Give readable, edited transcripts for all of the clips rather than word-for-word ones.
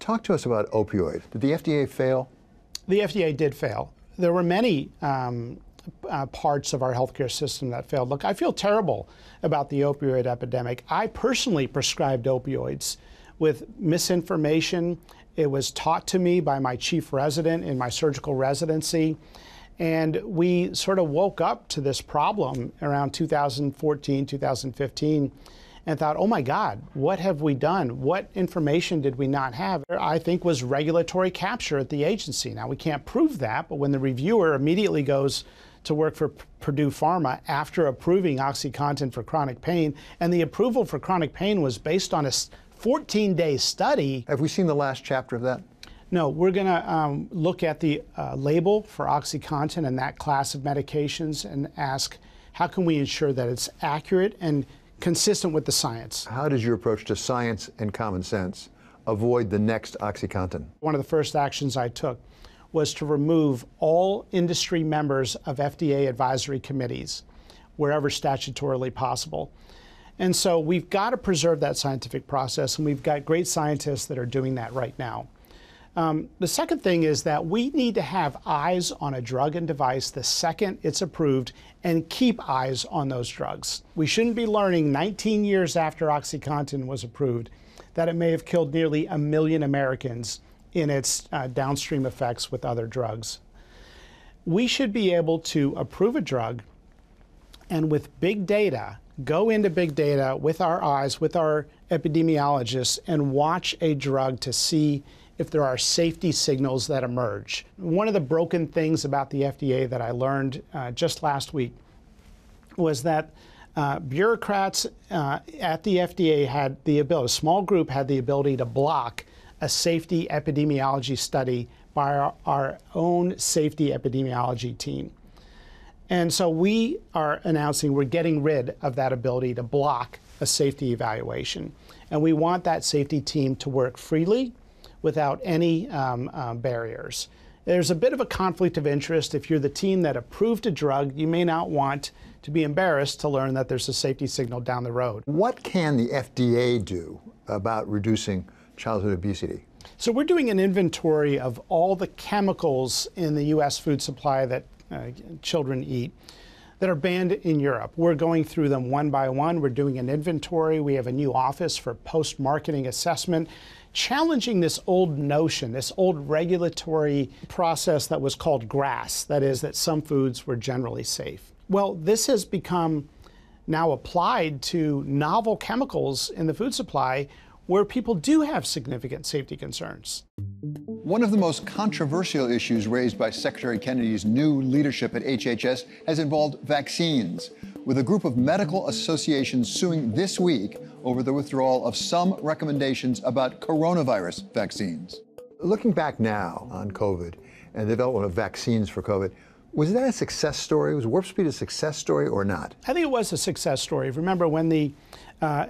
Talk to us about opioid. Did the FDA fail? The FDA did fail. There were many parts of our healthcare system that failed. Look, I feel terrible about the opioid epidemic. I personally prescribed opioids with misinformation. It was taught to me by my chief resident in my surgical residency. And we sort of woke up to this problem around 2014, 2015, and thought, oh my God, what have we done? What information did we not have? I think was regulatory capture at the agency. Now, we can't prove that, but when the reviewer immediately goes to work for Purdue Pharma after approving OxyContin for chronic pain, and the approval for chronic pain was based on a 14-day study. Have we seen the last chapter of that? No, we're going to look at the label for OxyContin and that class of medications and ask, how can we ensure that it's accurate and consistent with the science? How does your approach to science and common sense avoid the next OxyContin? One of the first actions I took was to remove all industry members of FDA advisory committees wherever statutorily possible. And so we've got to preserve that scientific process, and we've got great scientists that are doing that right now. The second thing is that we need to have eyes on a drug and device the second it's approved and keep eyes on those drugs. We shouldn't be learning 19 years after OxyContin was approved that it may have killed nearly 1 million Americans in its downstream effects with other drugs. We should be able to approve a drug and with big data, go into big data with our eyes, with our epidemiologists, and watch a drug to see if there are safety signals that emerge. One of the broken things about the FDA that I learned just last week was that bureaucrats at the FDA had the ability, a small group had the ability to block a safety epidemiology study by our own safety epidemiology team. And so we are announcing we're getting rid of that ability to block a safety evaluation. And we want that safety team to work freely without any barriers. There's a bit of a conflict of interest. If you're the team that approved a drug, you may not want to be embarrassed to learn that there's a safety signal down the road. What can the FDA do about reducing childhood obesity? So we're doing an inventory of all the chemicals in the U.S. food supply that children eat that are banned in Europe. We're going through them one by one. We're doing an inventory. We have a new office for post-marketing assessment, challenging this old notion, this old regulatory process that was called GRAS, that is, that some foods were generally safe. Well, this has become now applied to novel chemicals in the food supply where people do have significant safety concerns. One of the most controversial issues raised by Secretary Kennedy's new leadership at HHS has involved vaccines, with a group of medical associations suing this week over the withdrawal of some recommendations about coronavirus vaccines. Looking back now on COVID and the development of vaccines for COVID, was that a success story? Was Warp Speed a success story or not? I think it was a success story. Remember, when the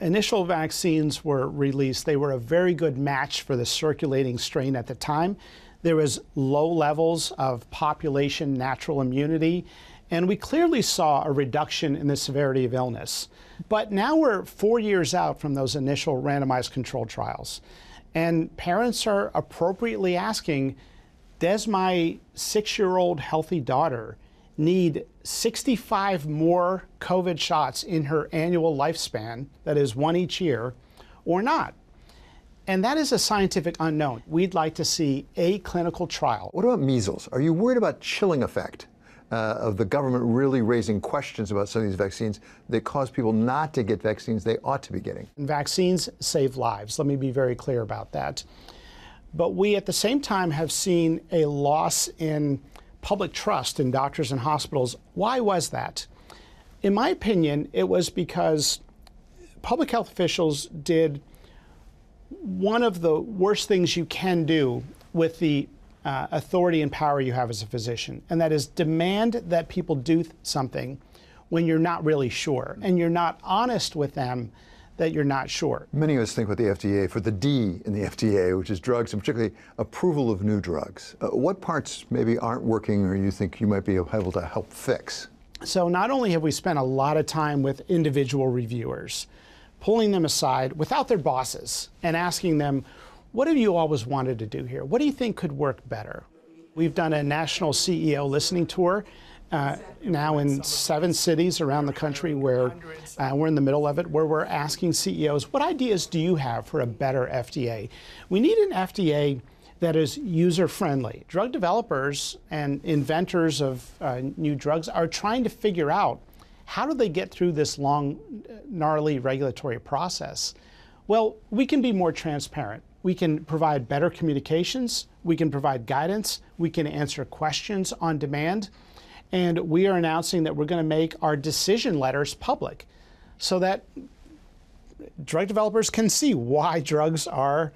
initial vaccines were released, they were a very good match for the circulating strain at the time. There was low levels of population natural immunity, and we clearly saw a reduction in the severity of illness. But now we're 4 years out from those initial randomized controlled trials, and parents are appropriately asking, does my 6-year-old healthy daughter need 65 more COVID shots in her annual lifespan, that is 1 each year, or not? And that is a scientific unknown. We'd like to see a clinical trial. What about measles? Are you worried about chilling effect of the government really raising questions about some of these vaccines that cause people not to get vaccines they ought to be getting? Vaccines save lives. Let me be very clear about that. But we, at the same time, have seen a loss in public trust in doctors and hospitals. Why was that? In my opinion, it was because public health officials did one of the worst things you can do with the authority and power you have as a physician, and that is demand that people do something when you're not really sure, and you're not honest with them that you're not sure. Many of us think about the FDA for the D in the FDA, which is drugs, and particularly approval of new drugs. What parts maybe aren't working or you think you might be able to help fix? So not only have we spent a lot of time with individual reviewers, pulling them aside without their bosses and asking them, what have you always wanted to do here? What do you think could work better? We've done a national CEO listening tour now in 7 cities around the country where we're in the middle of it, where we're asking CEOs, what ideas do you have for a better FDA? We need an FDA that is user-friendly. Drug developers and inventors of new drugs are trying to figure out how do they get through this long, gnarly regulatory process. Well, we can be more transparent. We can provide better communications. We can provide guidance. We can answer questions on demand. And we are announcing that we're going to make our decision letters public so that drug developers can see why drugs are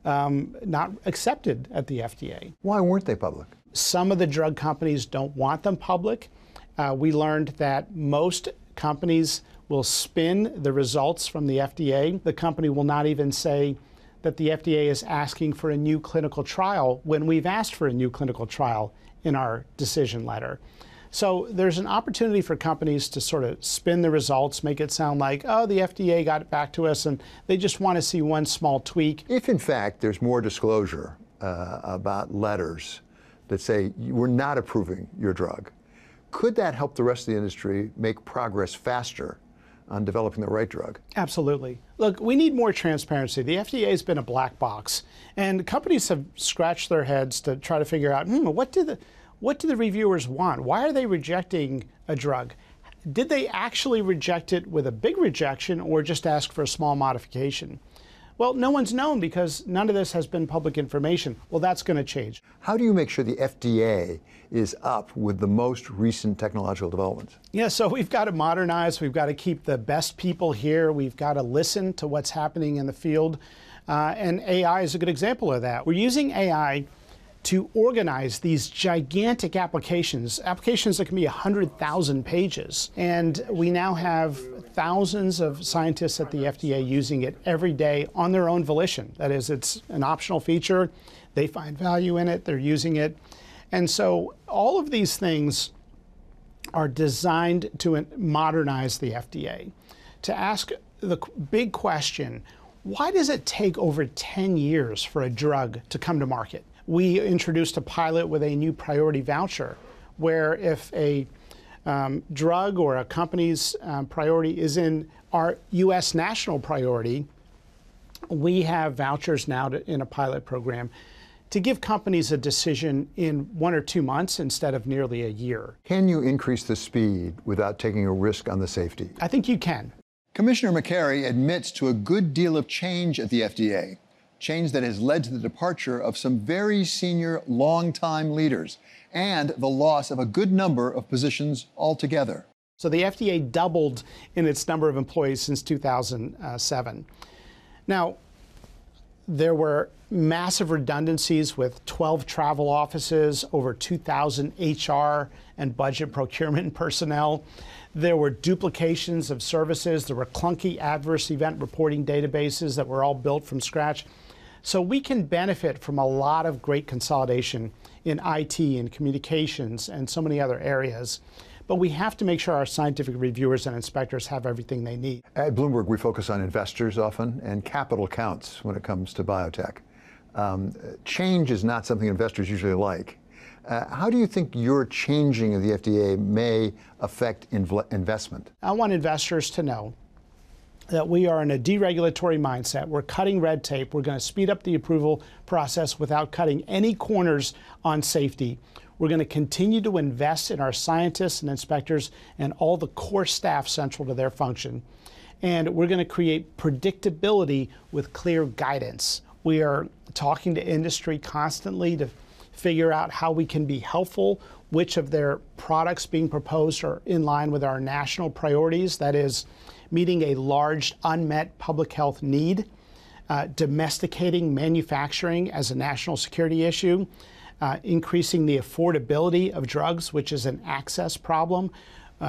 not accepted at the FDA. Why weren't they public? Some of the drug companies don't want them public. We learned that most companies will spin the results from the FDA. The company will not even say that the FDA is asking for a new clinical trial when we've asked for a new clinical trial in our decision letter. So there's an opportunity for companies to sort of spin the results, make it sound like, oh, the FDA got it back to us and they just want to see one small tweak. If in fact there's more disclosure about letters that say we're not approving your drug, could that help the rest of the industry make progress faster on developing the right drug? Absolutely. Look, we need more transparency. The FDA has been a black box, and companies have scratched their heads to try to figure out, what do the reviewers want? Why are they rejecting a drug? Did they actually reject it with a big rejection or just ask for a small modification? Well, no one's known because none of this has been public information. Well, that's going to change. How do you make sure the FDA is up with the most recent technological developments? Yeah, so we've got to modernize. We've got to keep the best people here. We've got to listen to what's happening in the field. And AI is a good example of that. We're using AI to organize these gigantic applications that can be 100,000 pages. And we now have thousands of scientists at the FDA using it every day on their own volition. That is, it's an optional feature. They find value in it. They're using it. And so all of these things are designed to modernize the FDA, to ask the big question, why does it take over 10 years for a drug to come to market? We introduced a pilot with a new priority voucher, where if a drug or a company's priority is in our U.S. national priority, we have vouchers now in a pilot program to give companies a decision in 1 or 2 months instead of nearly a year. Can you increase the speed without taking a risk on the safety? I think you can. Commissioner Makary admits to a good deal of change at the FDA, change that has led to the departure of some very senior, long-time leaders and the loss of a good number of positions altogether. So the FDA doubled in its number of employees since 2007. Now, there were massive redundancies with 12 travel offices, over 2,000 HR and budget procurement personnel. There were duplications of services. There were clunky adverse event reporting databases that were all built from scratch. So we can benefit from a lot of great consolidation in IT and communications and so many other areas. But we have to make sure our scientific reviewers and inspectors have everything they need. At Bloomberg, we focus on investors often, and capital counts when it comes to biotech. Change is not something investors usually like. How do you think your changing of the FDA may affect investment? I want investors to know that we are in a deregulatory mindset. We're cutting red tape. We're going to speed up the approval process without cutting any corners on safety. We're going to continue to invest in our scientists and inspectors and all the core staff central to their function. And we're going to create predictability with clear guidance. We are talking to industry constantly to figure out how we can be helpful, which of their products being proposed are in line with our national priorities, that is, meeting a large unmet public health need, domesticating manufacturing as a national security issue, increasing the affordability of drugs, which is an access problem.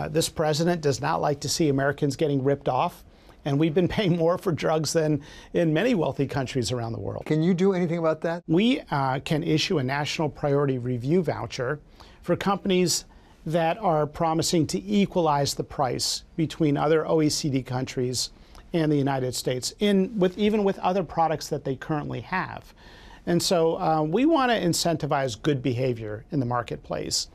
This president does not like to see Americans getting ripped off, and we've been paying more for drugs than in many wealthy countries around the world. Can you do anything about that? We can issue a national priority review voucher for companies that are promising to equalize the price between other OECD countries and the United States, even with other products that they currently have. And so we want to incentivize good behavior in the marketplace.